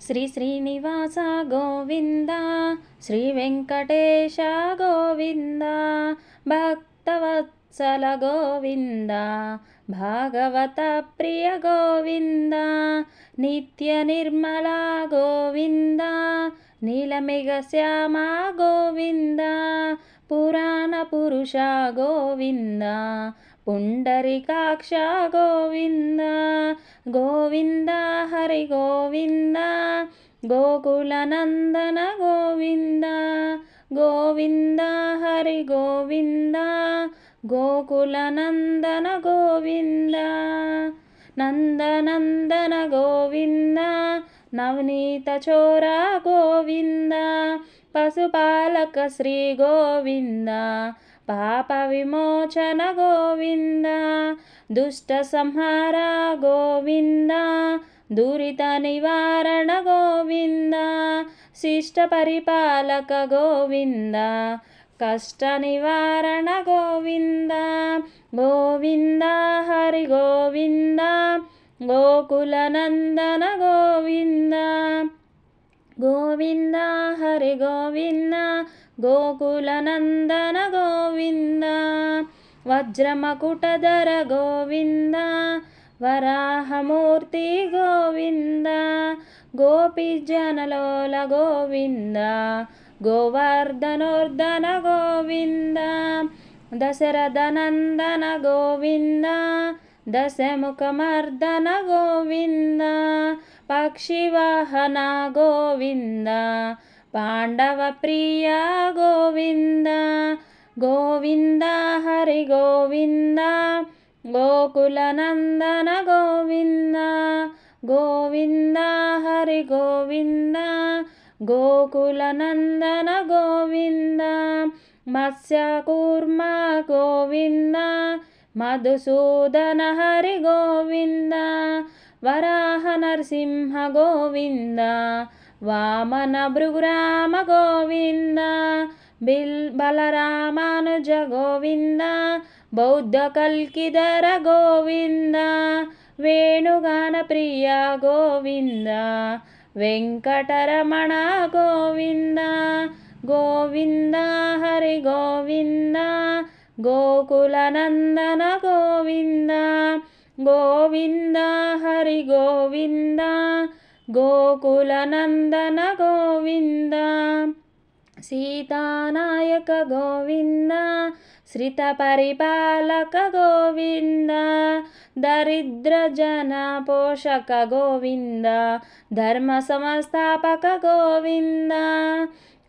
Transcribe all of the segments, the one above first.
శ్రీ శ్రీనివాస గోవింద, శ్రీ వెంకటేశ గోవింద, భక్తవత్సల గోవింద, భాగవత ప్రియ గోవింద, నిత్య నిర్మల గోవింద, నీలమేఘ శ్యామ గోవింద, పురాణ పురుష గోవింద, పుండరీకాక్ష గోవింద, గోవింద హరి గోవింద, గోకుల నందన గోవింద, గోవింద హరి గోవింద, గోకుల నందన గోవింద, నందనందన గోవింద, నవనీత చోర గోవింద, పశుపాలక శ్రీ గోవింద, పాప విమోచన గోవింద, దుష్ట సంహార గోవింద, దురిత నివారణ గోవింద, శిష్ట పరిపాలక గోవింద, కష్ట నివారణ గోవింద, గోవింద హరి గోవింద, గోకుల నందన గోవింద, గోవింద హరి గోవింద, గోకుల నందన గోవింద, వజ్రమకుటధర గోవింద, వరాహమూర్తి గోవింద, గోపీజనలోల గోవింద, గోవర్ధనోర్ధన గోవింద, దశరథనందన గోవింద, దశముఖమర్దన గోవింద, పక్షివాహన గోవింద, పాండవ ప్రియ గోవింద, గోవింద హరి గోవింద, గోకుల నందన గోవింద, గోవింద హరి గోవింద, గోకుల నందన గోవింద, మత్స్యకూర్మ గోవింద, మధుసూదన హరి గోవింద, వరాహ నరసింహ గోవింద, వామన భృగురామ గోవింద, బలరామానుజ గోవింద, బౌద్ధ కల్కిధర గోవింద, వేణుగాన ప్రియ గోవింద, వెంకటరమణ గోవింద, గోవింద హరి గోవింద, గోకుల నందన గోవింద, గోవింద హరి గోవింద, గోకుల నందన గోవింద, సీతానాయక గోవింద, శ్రిత పరిపాలక గోవింద, దరిద్ర జన పోషక గోవింద, ధర్మ సంస్థాపక గోవింద,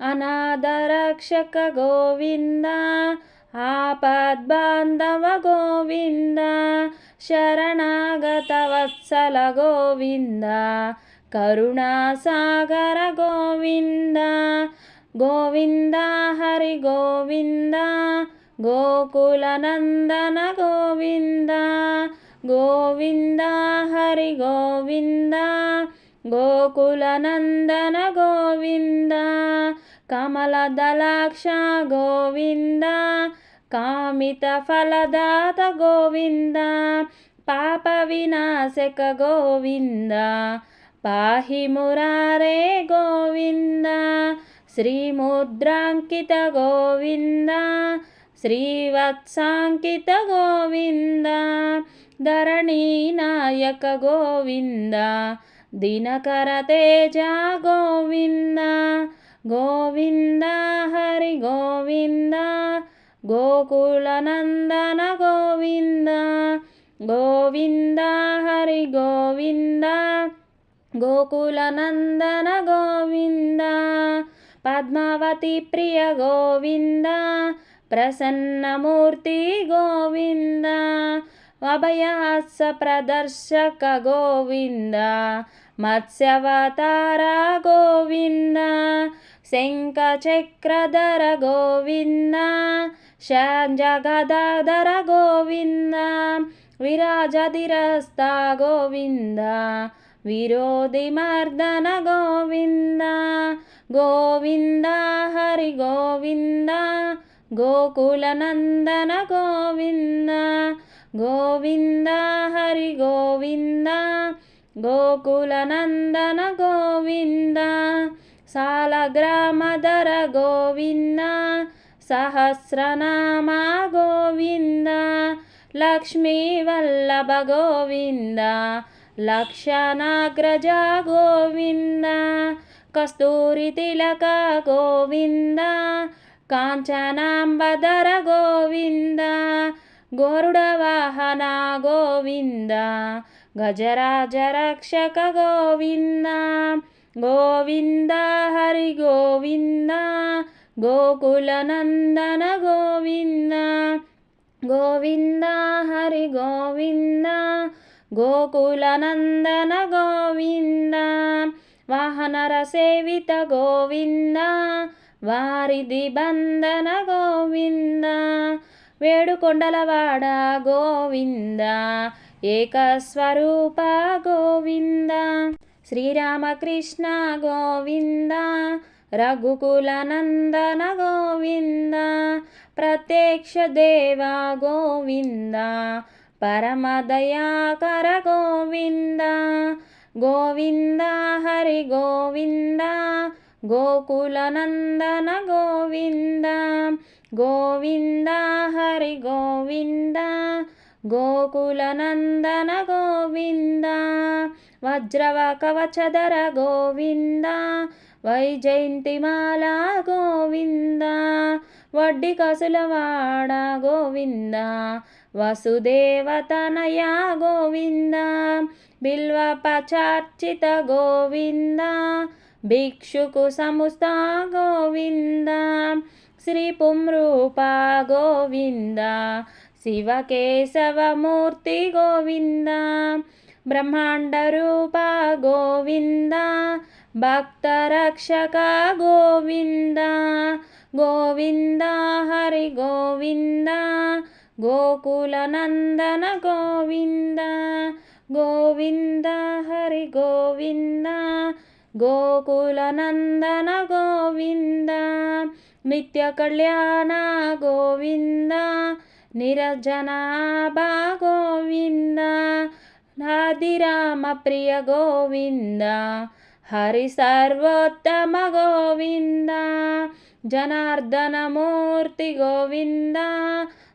అనాథ రక్షక గోవింద, ఆపద్బాంధవ గోవింద, శరణాగత వత్సల గోవింద, కరుణాసాగర గోవింద, గోవింద హరి గోవింద, గోకుల నందన గోవింద, గోవింద హరి గోవింద, గోకుల నందన గోవింద, కమల దళాక్ష గోవింద, కామిత ఫలదాత గోవింద, పాప వినాశక గోవింద, పాహి మురారే గోవింద, శ్రీముద్రాంకిత గోవింద, శ్రీవత్సాంకిత గోవింద, ధరణీ నాయక గోవింద, దినకర తేజ గోవింద, గోవింద హరి గోవింద, గోకుల నందన గోవింద, గోవింద హరి గోవింద, గోకుల నందన గోవింద, పద్మావతి ప్రియ గోవింద, ప్రసన్నమూర్తి గోవింద, అభయహస్త ప్రదర్శక గోవింద, మత్స్యవతార గోవింద, శంఖ చక్రధర గోవింద, షడ్జగదాధర గోవింద, విరాజధిరస్త గోవింద, విరోధి మర్దన గోవింద, గోవింద హరి గోవింద, గోకుల నందన గోవింద, గోవింద హరి గోవింద, గోకుల నందన గోవింద. ಸಾಲಗ್ರಾಮಧರ ಗೋವಿಂದ ಸಹಸ್ರನಾಮ ಗೋವಿಂದ ಲಕ್ಷ್ಮೀ ವಲ್ಲಭ ಗೋವಿಂದ ಲಕ್ಷಣಾಗ್ರಜ ಗೋವಿಂದ ಕಸ್ತೂರಿ ತಿಲಕ ಗೋವಿಂದ ಕಾಂಚನಾಂಬಧರ ಗೋವಿಂದ ಗರುಡ ವಾಹನ ಗೋವಿಂದ ಗಜರಾಜ ರಕ್ಷಕ ಗೋವಿಂದ ಗೋವಿಂದ ಹರಿ ಗೋವಿಂದ ಗೋಕುಲ ನಂದನ ಗೋವಿಂದ ಗೋವಿಂದ ಹರಿ ಗೋವಿಂದ ಗೋಕುಲ ನಂದನ ಗೋವಿಂದ ವಾಹನರ ಸೇವಿತ ಗೋವಿಂದ ವಾರಿಧಿ ಬಂಧನ ಗೋವಿಂದ వేడుకొండలవాడ గోవింద ఏకస్వరూప గోవింద శ్రీరామకృష్ణ గోవింద రఘుకుల నందన గోవింద ప్రత్యక్ష దేవ గోవింద పరమదయాకర గోవింద గోవింద హరి గోవింద గోకుల నందన గోవింద గోవింద హరి గోవింద గోకుల నందన గోవింద వజ్రవ కవచధర గోవింద వైజయంతిమాల గోవింద వడ్డి కసులవాడ గోవింద వసుదేవతనయ గోవింద బిల్వ పచార్చిత గోవింద భిక్షుకు సముస్త గోవింద శ్రీ పుంరూప గోవింద శివకేశవమూర్తి గోవింద బ్రహ్మాండ రూప గోవింద భక్తరక్షక గోవింద గోవింద హరి గోవింద గోకుల నందన గోవింద గోవింద హరి గోవింద గోకుల నందన గోవింద నిత్య కళ్యాణ గోవింద నిరజనాభ గోవింద నాదిరామ ప్రియ గోవింద హరి సర్వోత్తమ గోవింద జనార్దన మూర్తి గోవింద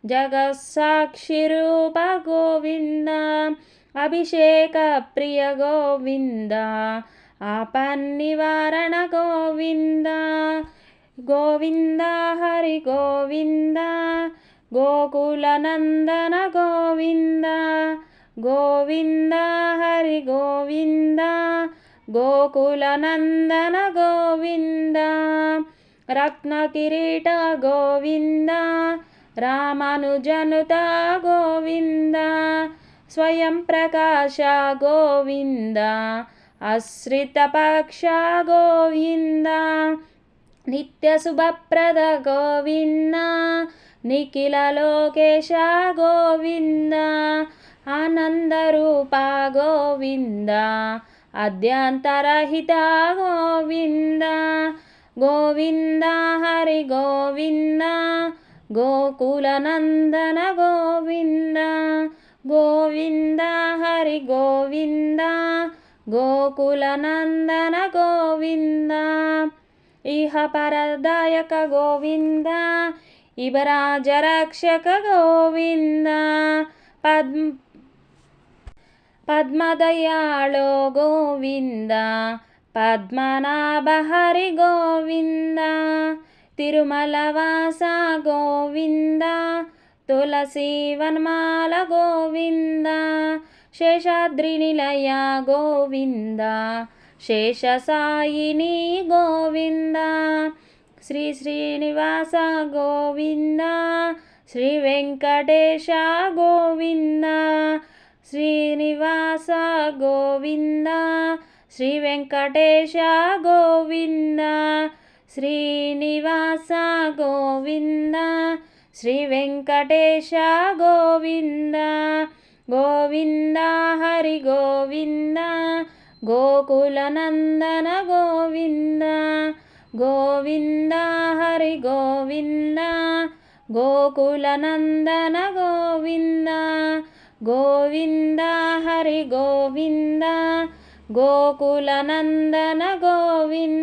జగత్సాక్షి రూప గోవింద అభిషేక ప్రియ గోవింద ఆపన్నివారణ గోవింద గోవింద హరి గోవింద గోకుల నందన గోవింద గోవింద హరి గోవింద గోకుల నందన గోవింద రత్న కిరీట గోవింద రామానుజనుత గోవింద స్వయం ప్రకాశ గోవింద ఆశ్రిత పక్ష గోవింద నిత్య శుభప్రద గోవింద నిఖిల లోకేశ గోవింద ఆనందరూప గోవింద అద్యంతరహిత గోవింద గోవింద హరి గోవింద గోకుల నందన గోవింద గోవింద హరి గోవింద గోకుల నందన గోవింద ఇహ పరదాయక గోవింద ఇబరాజ రక్షక గోవింద పద్మదయాళో గోవింద పద్మనాభ హరి గోవింద తిరుమల వాస గోవింద తులసి వనమాల గోవింద శేషాద్రి నిలయ గోవింద శేషసాయిని గోవింద శ్రీ శ్రీనివాస గోవింద శ్రీ వెంకటేశ గోవింద శ్రీనివాస గోవింద శ్రీ వెంకటేశ గోవింద శ్రీనివాస గోవింద శ్రీ వెంకటేశ గోవింద గోవింద హరి గోవింద గోకుల నందన గోవింద గోవింద హరి గోవింద గోకుల నందన గోవింద గోవింద హరి గోవింద గోకుల నందన గోవింద